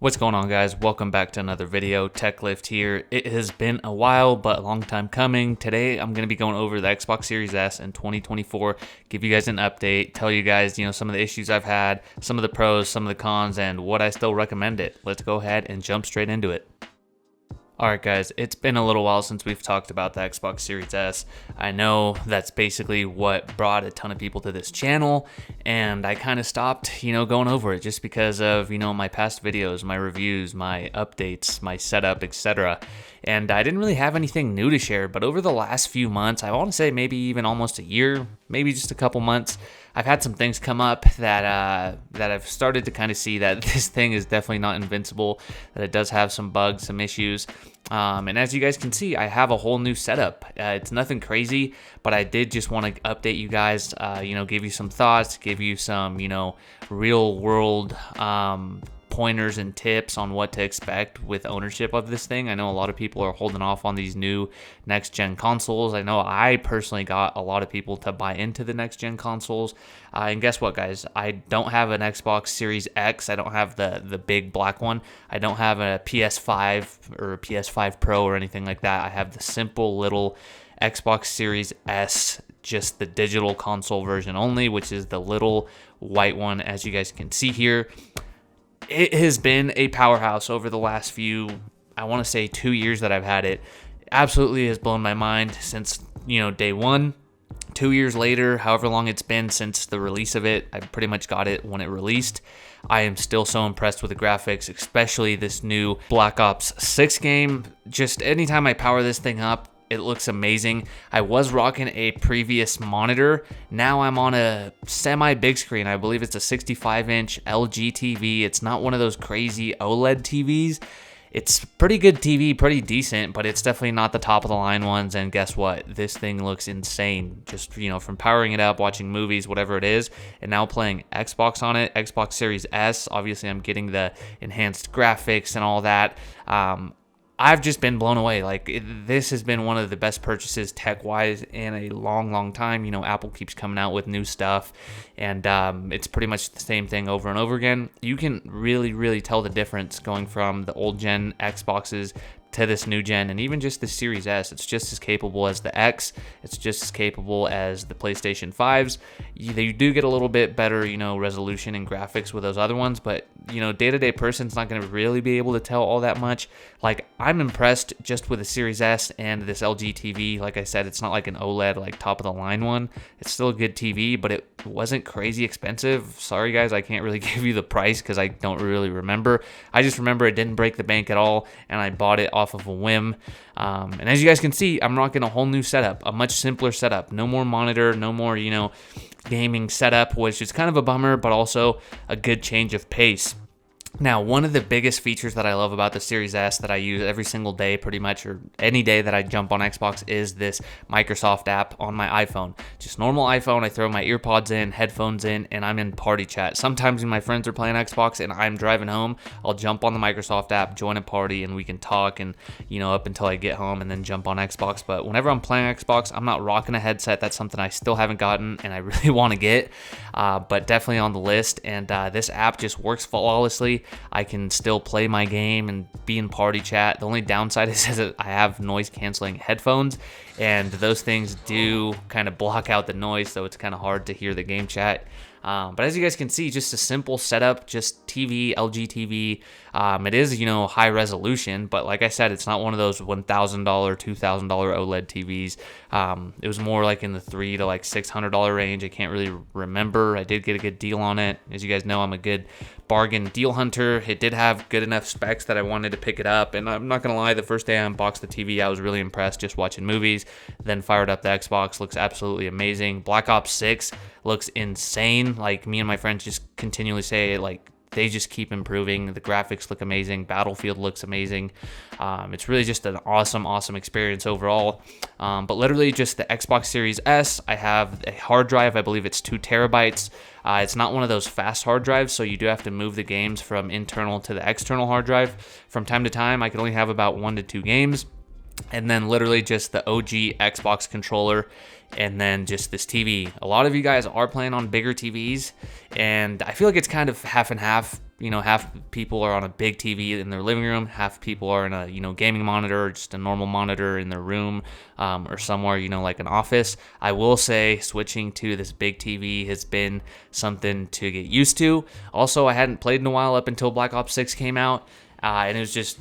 What's going on, guys? Welcome back to another video. TechLift here. It has been a while, but a long time coming. Today, I'm going to be going over the Xbox Series S in 2024, give you guys an update, tell you guys, some of the issues I've had, some of the pros, some of the cons, and what I still recommend it. Let's go ahead and jump straight into it. Alright guys, it's been a little while since we've talked about the Xbox Series S. I know that's basically what brought a ton of people to this channel, and I kind of stopped, going over it just because of, my past videos, my reviews, my updates, my setup, etc. And I didn't really have anything new to share, but over the last few months, I want to say maybe even almost a year, maybe just a couple months, I've had some things come up that I've started to kind of see that this thing is definitely not invincible, that it does have some bugs, some issues. And as you guys can see, I have a whole new setup. It's nothing crazy, but I did just want to update you guys, give you some thoughts, give you some, real world pointers and tips on what to expect with ownership of this thing. I know a lot of people are holding off on these new next gen consoles. I know I personally got a lot of people to buy into the next gen consoles. And guess what, guys? I don't have an Xbox Series X. I don't have the big black one. I don't have a PS5 or a PS5 Pro or anything like that. I have the simple little Xbox Series S, just the digital console version only, which is the little white one, as you guys can see here. It has been a powerhouse over the last few, I want to say 2 years that I've had it. Absolutely has blown my mind since, day one. 2 years later, however long it's been since the release of it, I pretty much got it when it released. I am still so impressed with the graphics, especially this new Black Ops 6 game. Just anytime I power this thing up, it looks amazing. I was rocking a previous monitor. Now I'm on a semi big screen. I believe it's a 65-inch LG TV. It's not one of those crazy OLED TVs. It's pretty good TV, pretty decent, but it's definitely not the top of the line ones. And guess what? This thing looks insane. Just, from powering it up, watching movies, whatever it is, and now playing Xbox on it, Xbox Series S. Obviously, I'm getting the enhanced graphics and all that. I've just been blown away. This has been one of the best purchases tech-wise in a long, long time. Apple keeps coming out with new stuff, and it's pretty much the same thing over and over again. You can really, really tell the difference going from the old-gen Xboxes to this new gen, and even just the Series S. It's just as capable as the X. It's just as capable as the PlayStation 5s. You do get a little bit better, resolution and graphics with those other ones, but, day-to-day person's not going to really be able to tell all that much. I'm impressed just with the Series S and this LG TV. Like I said, it's not like an OLED, top-of-the-line one. It's still a good TV, but it wasn't crazy expensive. Sorry, guys, I can't really give you the price because I don't really remember. I just remember it didn't break the bank at all, and I bought it off of a whim. And as you guys can see, I'm rocking a whole new setup, a much simpler setup. No more monitor, no more, gaming setup, which is kind of a bummer, but also a good change of pace. Now, one of the biggest features that I love about the Series S that I use every single day pretty much, or any day that I jump on Xbox, is this Microsoft app on my iPhone. Just normal iPhone, I throw my earpods in, headphones in, and I'm in party chat. Sometimes when my friends are playing Xbox and I'm driving home, I'll jump on the Microsoft app, join a party, and we can talk and, up until I get home and then jump on Xbox. But whenever I'm playing Xbox, I'm not rocking a headset. That's something I still haven't gotten and I really want to get, but definitely on the list. And this app just works flawlessly. I can still play my game and be in party chat. The only downside is that I have noise canceling headphones, and those things do kind of block out the noise, so it's kind of hard to hear the game chat. But as you guys can see, just a simple setup, just TV, LG TV. It is, high resolution, but like I said, it's not one of those $1,000, $2,000 OLED TVs. It was more like in the $300 to $600 range. I can't really remember. I did get a good deal on it. As you guys know, I'm a good bargain deal hunter. It did have good enough specs that I wanted to pick it up, and I'm not gonna lie, the first day I unboxed the TV, I was really impressed just watching movies. Then fired up the Xbox. Looks absolutely amazing. Black Ops 6 looks insane. Me and my friends just continually say, they just keep improving. The graphics look amazing. Battlefield looks amazing. It's really just an awesome experience overall. But literally just the Xbox Series S, I have a hard drive. I believe it's 2 terabytes. It's not one of those fast hard drives, so you do have to move the games from internal to the external hard drive. From time to time, I can only have about 1 to 2 games. and then literally just the OG Xbox controller, and then just this TV. A lot of you guys are playing on bigger TVs, and I feel like it's kind of half and half. Half people are on a big TV in their living room, half people are in a gaming monitor or just a normal monitor in their room, or somewhere, like an office. I will say switching to this big TV has been something to get used to. Also, I hadn't played in a while up until Black Ops 6 came out. And it was just,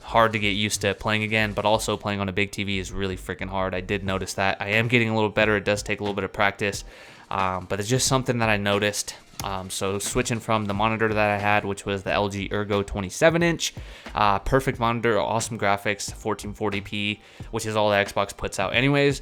hard to get used to playing again, but also playing on a big TV is really freaking hard. I did notice that. I am getting a little better. It does take a little bit of practice, but it's just something that I noticed. So switching from the monitor that I had, which was the LG Ergo 27-inch, perfect monitor, awesome graphics, 1440p, which is all the Xbox puts out anyways.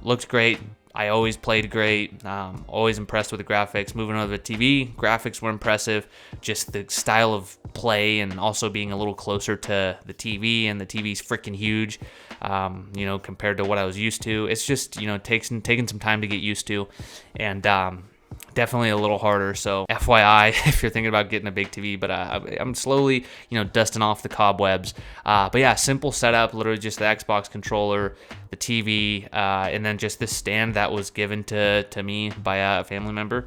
Looks great. I always played great, always impressed with the graphics. Moving over to the TV, graphics were impressive. Just the style of play and also being a little closer to the TV, and the TV's freaking huge, compared to what I was used to. It's just, taking some time to get used to, and definitely a little harder. So FYI, if you're thinking about getting a big TV, but I'm slowly, dusting off the cobwebs. But yeah, simple setup, literally just the Xbox controller, the TV, and then just this stand that was given to me by a family member.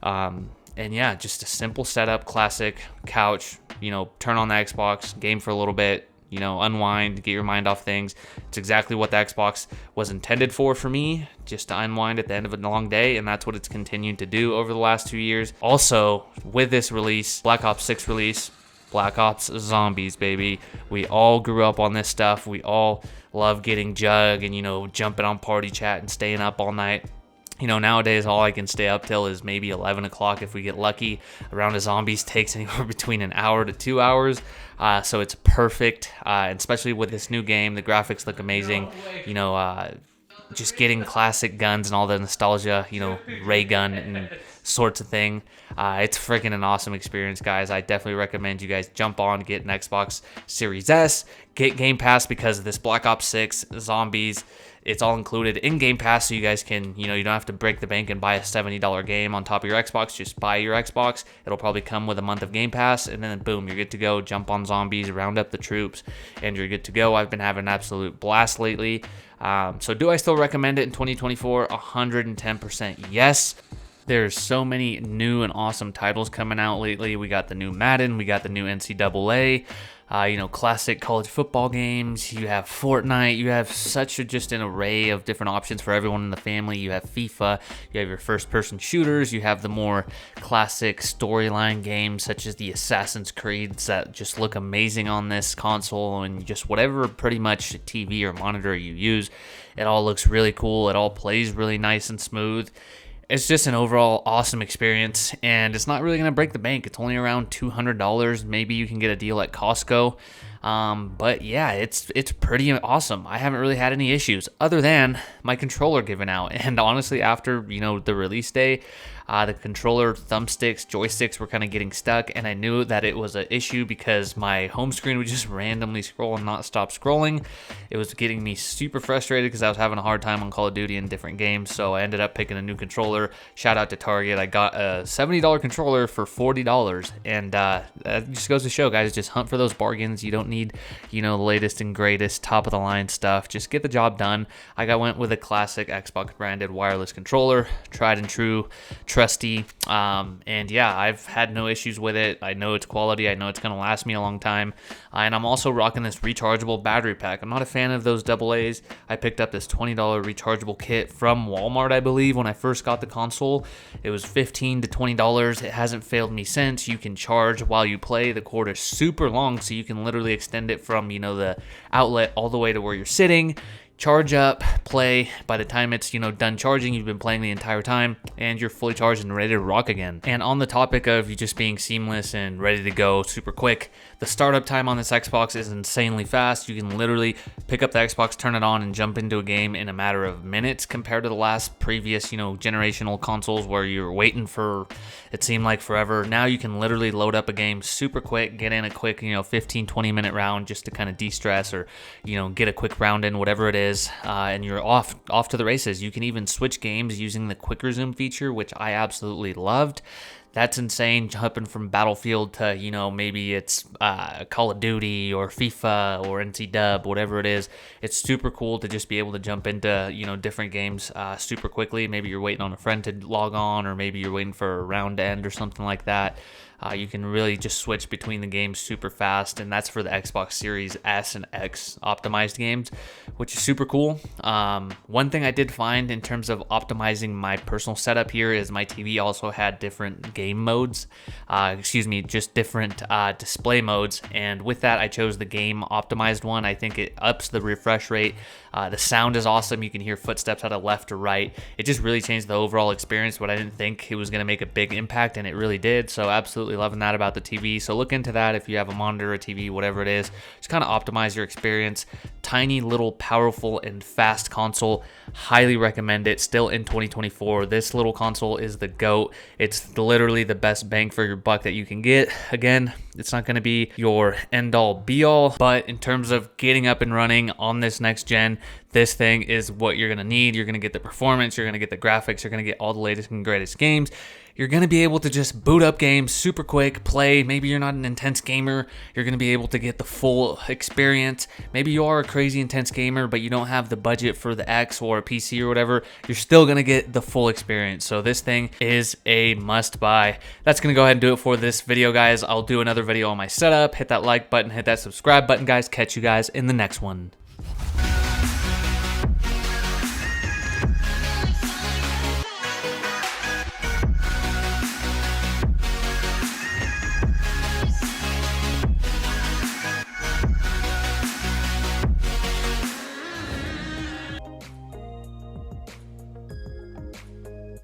And yeah, just a simple setup, classic couch, turn on the Xbox, game for a little bit, unwind, get your mind off things. It's exactly what the Xbox was intended for me, just to unwind at the end of a long day, and that's what it's continued to do over the last 2 years. Also, with this release, Black Ops 6 release, Black Ops Zombies, baby. We all grew up on this stuff. We all love getting Jug and, jumping on party chat and staying up all night. Nowadays, all I can stay up till is maybe 11 o'clock if we get lucky. A round of zombies takes anywhere between an hour to 2 hours. So it's perfect, and especially with this new game. The graphics look amazing. Just getting classic guns and all the nostalgia, ray gun and sorts of thing. It's freaking an awesome experience, guys. I definitely recommend you guys jump on, get an Xbox Series S, get Game Pass, because of this Black Ops 6, Zombies. It's all included in Game Pass, so you guys can, you don't have to break the bank and buy a $70 game on top of your Xbox. Just buy your Xbox. It'll probably come with a month of Game Pass, and then boom, you're good to go. Jump on Zombies, round up the troops, and you're good to go. I've been having an absolute blast lately. So do I still recommend it in 2024? 110% yes. There's so many new and awesome titles coming out lately. We got the new Madden, we got the new NCAA, classic college football games. You have Fortnite. You have just an array of different options for everyone in the family. You have FIFA. You have your first-person shooters. You have the more classic storyline games, such as the Assassin's Creeds, that just look amazing on this console, and just whatever pretty much TV or monitor you use. It all looks really cool. It all plays really nice and smooth. It's just an overall awesome experience, and it's not really going to break the bank. It's only around $200. Maybe you can get a deal at Costco. But yeah, it's pretty awesome. I haven't really had any issues other than my controller giving out. And honestly, after, the release day, the controller thumbsticks, joysticks were kind of getting stuck, and I knew that it was an issue because my home screen would just randomly scroll and not stop scrolling. It was getting me super frustrated because I was having a hard time on Call of Duty and different games, so I ended up picking a new controller. Shout out to Target. I got a $70 controller for $40, and that just goes to show, guys, just hunt for those bargains. You don't need, the latest and greatest, top-of-the-line stuff. Just get the job done. Went with a classic Xbox-branded wireless controller, tried and true, trusty, and yeah, I've had no issues with it. I know it's quality. I know it's going to last me a long time, and I'm also rocking this rechargeable battery pack. I'm not a fan of those AA's. I picked up this $20 rechargeable kit from Walmart, I believe, when I first got the console. It was $15 to $20. It hasn't failed me since. You can charge while you play. The cord is super long, so you can literally extend it from, the outlet all the way to where you're sitting. Charge up, play. By the time it's, done charging, you've been playing the entire time, and you're fully charged and ready to rock again. And on the topic of you just being seamless and ready to go super quick, the startup time on this Xbox is insanely fast. You can literally pick up the Xbox, turn it on, and jump into a game in a matter of minutes compared to the last previous, generational consoles where you're waiting for, it seemed like forever. Now you can literally load up a game super quick, get in a quick, 15, 20-minute round just to kind of de-stress or, get a quick round in, whatever it is. And you're off to the races. You can even switch games using the quick resume feature, which I absolutely loved. That's insane. Jumping from Battlefield to, you know, maybe it's Call of Duty or FIFA or NC Dub, whatever it is. It's super cool to just be able to jump into, you know, different games super quickly. Maybe you're waiting on a friend to log on, or maybe you're waiting for a round to end or something like that. You can really just switch between the games super fast, and that's for the Xbox Series S and X optimized games, which is super cool. One thing I did find in terms of optimizing my personal setup here is my TV also had different game modes, just different display modes, and with that I chose the game optimized one. I think it ups the refresh rate. The sound is awesome. You can hear footsteps out of left or right. It just really changed the overall experience, but I didn't think it was going to make a big impact, and it really did. So absolutely loving that about the TV. So look into that if you have a monitor, a TV, whatever it is. Just kind of optimize your experience. Tiny little powerful and fast console. Highly recommend it. Still in 2024. This little console is the GOAT. It's literally the best bang for your buck that you can get. Again, it's not going to be your end all be all, but in terms of getting up and running on this next gen, this thing is what you're going to need. You're going to get the performance, you're going to get the graphics, you're going to get all the latest and greatest games. You're going to be able to just boot up games super quick, play. Maybe you're not an intense gamer. You're going to be able to get the full experience. Maybe you are a crazy intense gamer, but you don't have the budget for the X or a PC or whatever. You're still going to get the full experience. So this thing is a must buy. That's going to go ahead and do it for this video, guys. I'll do another video on my setup. Hit that like button, hit that subscribe button, guys. Catch you guys in the next one.